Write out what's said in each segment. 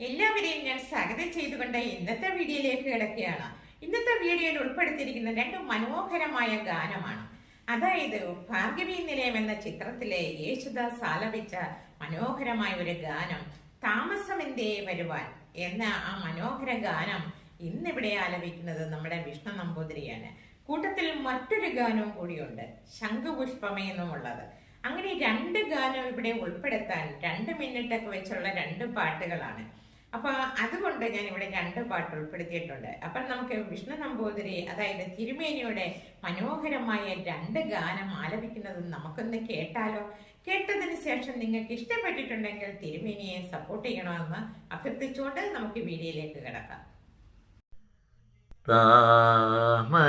എല്ലാവരെയും ഞാൻ സ്വാഗതം ചെയ്തുകൊണ്ട് ഇന്നത്തെ വീഡിയോയിലേക്ക് കിടക്കുകയാണ്. ഇന്നത്തെ വീഡിയോയിൽ ഉൾപ്പെടുത്തിയിരിക്കുന്ന രണ്ട് മനോഹരമായ ഗാനമാണ്. അതായത് ഭാർഗവീ നിലയം എന്ന ചിത്രത്തിലെ യേശുദാസ് ആലപിച്ച മനോഹരമായ ഒരു ഗാനം താമസമെന്തേ വരുവാൻ എന്ന ആ മനോഹര ഗാനം ഇന്നിവിടെ ആലപിക്കുന്നത് നമ്മുടെ വിഷ്ണു നമ്പൂതിരിയാണ്. കൂട്ടത്തിൽ മറ്റൊരു ഗാനവും കൂടിയുണ്ട്, ശംഖുപുഷ്പമേ എന്നുമുള്ളത്. അങ്ങനെ രണ്ട് ഗാനം ഇവിടെ ഉൾപ്പെടുത്താൻ 2 മിനിറ്റൊക്കെ വെച്ചുള്ള 2 പാട്ടുകളാണ്. അപ്പൊ അതുകൊണ്ട് ഞാൻ ഇവിടെ 2 പാട്ട് ഉൾപ്പെടുത്തിയിട്ടുണ്ട്. അപ്പൊ നമുക്ക് വിഷ്ണു നമ്പൂതിരി അതായത് തിരുമേനിയുടെ മനോഹരമായ 2 ഗാനം ആലപിക്കുന്നത് നമുക്കൊന്ന് കേട്ടാലോ? കേട്ടതിന് ശേഷം നിങ്ങൾക്ക് ഇഷ്ടപ്പെട്ടിട്ടുണ്ടെങ്കിൽ തിരുമേനിയെ സപ്പോർട്ട് ചെയ്യണമെന്ന് അഭ്യർത്ഥിച്ചുകൊണ്ട് നമുക്ക് വീഡിയോയിലേക്ക് കിടക്കാം. താമസമെന്തേ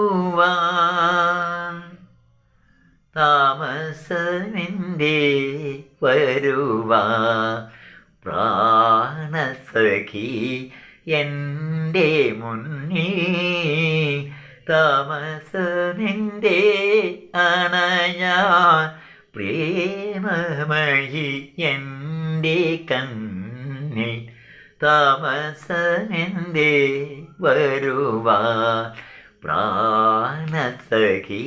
വരുവാൻ, താമസമെന്തേ വരുവാൻ, പ്രാണസഖി എൻ്റെ മുന്നിൽ, താമസമെന്തേ അണയാൻ, പ്രേമമഴി എൻ്റെ കണ്ണിൽ, താമസമെന്തേ വരുവാൻ, പ്രാണസഖി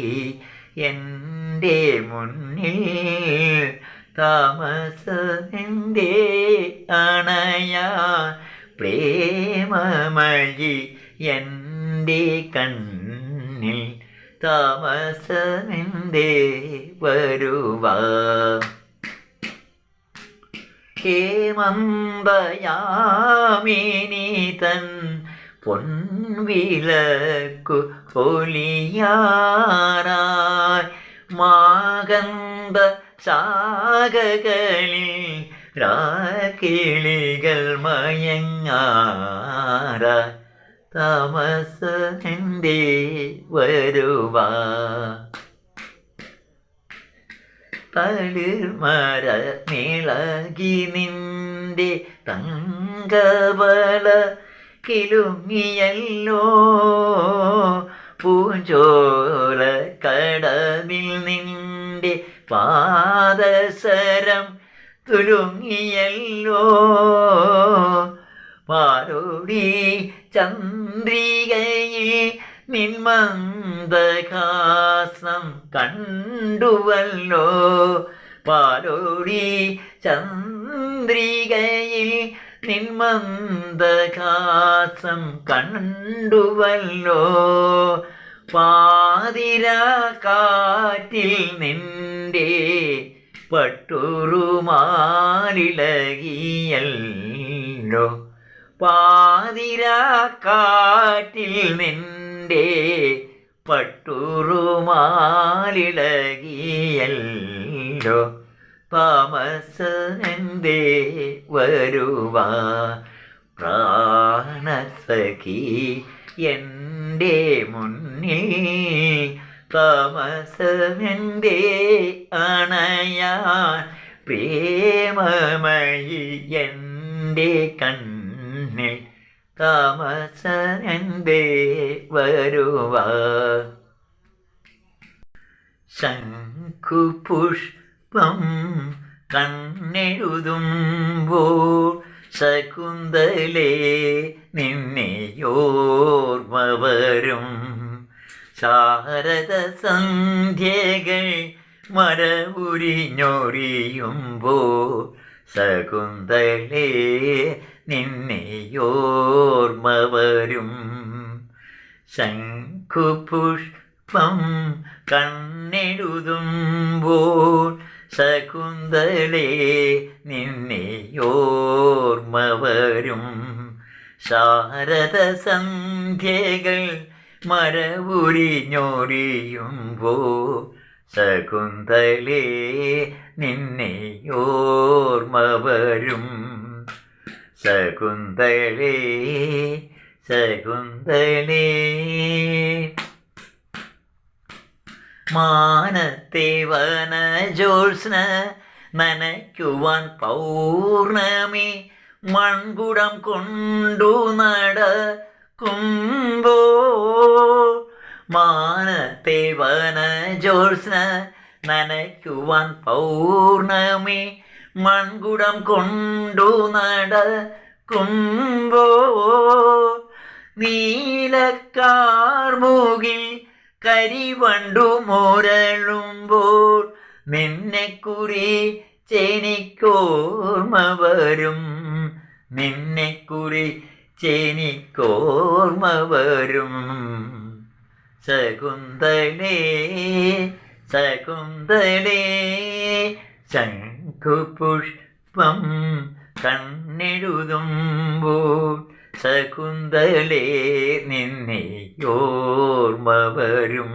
എൻ്റെ മുന്നിൽ, താമസമെന്തേ അണയാൻ, പ്രേമമഴി എൻ്റെ കണ്ണിൽ, താമസമെന്തേ വരുവാൻ. ഹേമന്തയാമിനി തൻ പൊൻവിളക്കു പൊലിയാറായി, മാകന്ത ശാഖകളിൽ രാക്കിളികൾ മയങ്ങാറായി, താമസമെന്തേ വരുവാൻ. തളിർമര നിളകി നിന്റെ തങ്കവള കിലുങ്ങിയല്ലോ, പൂഞ്ചോല കടവിൽ നിന്റെ പാദസരം തുലുങ്ങിയല്ലോ, പാലോടി ചന്ദ്രികയിൽ നിന്മന്ദഹാസം കണ്ടുവല്ലോ, പാലോടി ചന്ദ്രികയിൽ നിന്മന്ദഹാസം കണ്ടുവല്ലോ, പാതിര കാറ്റിൽ നിന്റെ പട്ടുറുമാലിളകിയല്ലോ, പാതിര കാറ്റിൽ നിന്റെ പട്ടുറുമാലിളകിയല്ലോ, താമസമെന്തേ വരുവാൻ, പ്രാണസഖി എൻ്റെ മുന്നിൽ, താമസമെന്തേ അണയാൻ, പ്രേമമഴി എൻ്റെ കണ്ണിൽ, താമസമെന്തേ വരുവാൻ. ശംഖുപുഷ്പം കണ്ണെഴുതുമ്പോൾ ശകുന്തളേ നിന്നെയോർമ്മ വരും, ശാരദ സന്ധ്യകൾ മരവുരിഞ്ഞൊറിയുമ്പോൾ ശകുന്തളേ നിന്നെയോർമ്മ വരും, ശംഖുപുഷ്പം കണ്ണെഴുതുമ്പോൾ ശകുന്തളേ നിന്നെയോർമ്മ വരും, ശാരദ സന്ധ്യകൾ മരവുരിഞ്ഞൊറിയുമ്പോൾ ശകുന്തളേ നിന്നെയോർമ്മ വരും, ശകുന്തളേ ശകുന്തളേ. മാനത്തെ വനജോത്സ്ന നനയ്ക്കുവാൻ പൗർണമി മൺകുടം കൊണ്ടു നടക്കുമ്പോൾ, മാനത്തെ വനജോത്സ്ന നനയ്ക്കുവാൻ പൗർണമി മൺകുടം കൊണ്ടു നടക്കുമ്പോ നീലക്കാർമുകിൽ കരിവണ്ടു മുരളുമ്പോൾ നിന്നെക്കുറിച്ചെനിക്കോർമ്മ വരും, നിന്നെക്കുറിച്ചെനിക്കോർമ്മ വരും. ശകുന്തളേ ശകുന്തളേ ശംഖുപുഷ്പം കണ്ണെഴുതുമ്പോൾ ശകുന്തളേ നിന്നെയോർമ്മ വരും.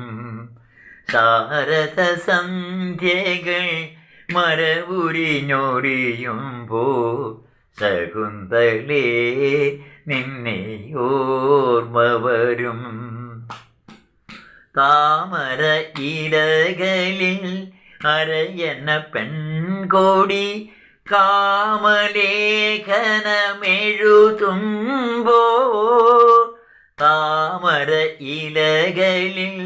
ശാരദ സന്ധ്യകൾ മരവുരിഞ്ഞൊരിയുമ്പോൾ ശകുന്തളേ നിന്നെയോർമ്മ വരും. താമര ഇലകളിൽ അരയന്ന പെൺകോടി കാമലേഖനമെഴുതുമ്പോ താമര ഇലകളിൽ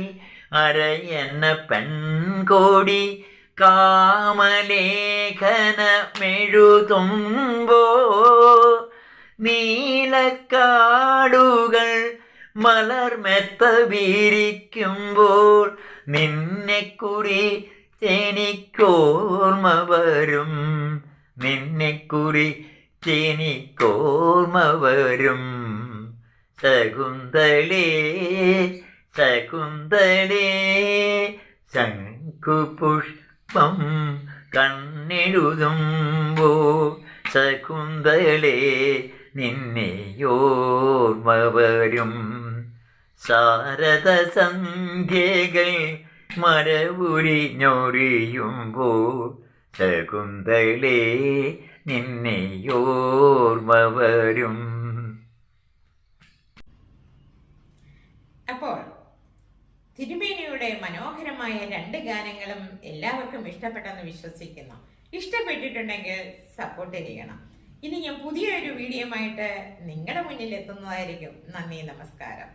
അരയന്ന പെൺകോടി കാമലേഖനമെഴുതുമ്പോ നീലക്കാടുകൾ മലർമെത്ത വിരിക്കുമ്പോൾ നിന്നെക്കുറിച്ചെനിക്കോർമ്മ വരും, നിന്നെക്കുറിച്ചെനിക്കോർമ്മ വരും. ശകുന്തളേ ശകുന്തളേ ശംഖുപുഷ്പം കണ്ണെഴുതുമ്പോൾ ശകുന്തളേ നിന്നെയോർമ്മ വരും. ശാരദ സന്ധ്യകൾ മരവുരിഞ്ഞൊരിയുമ്പോൾ ശകുന്തളേ നിന്നെയോർമ്മ വരും. അപ്പോൾ തിരുമേനിയുടെ മനോഹരമായ 2 ഗാനങ്ങളും എല്ലാവർക്കും ഇഷ്ടപ്പെട്ടെന്ന് വിശ്വസിക്കുന്നു. ഇഷ്ടപ്പെട്ടിട്ടുണ്ടെങ്കിൽ സപ്പോർട്ട് ചെയ്യണം. ഇനി ഞാൻ പുതിയൊരു വീഡിയോയുമായിട്ട് നിങ്ങളുടെ മുന്നിൽ എത്തുന്നതായിരിക്കും. നന്ദി, നമസ്കാരം.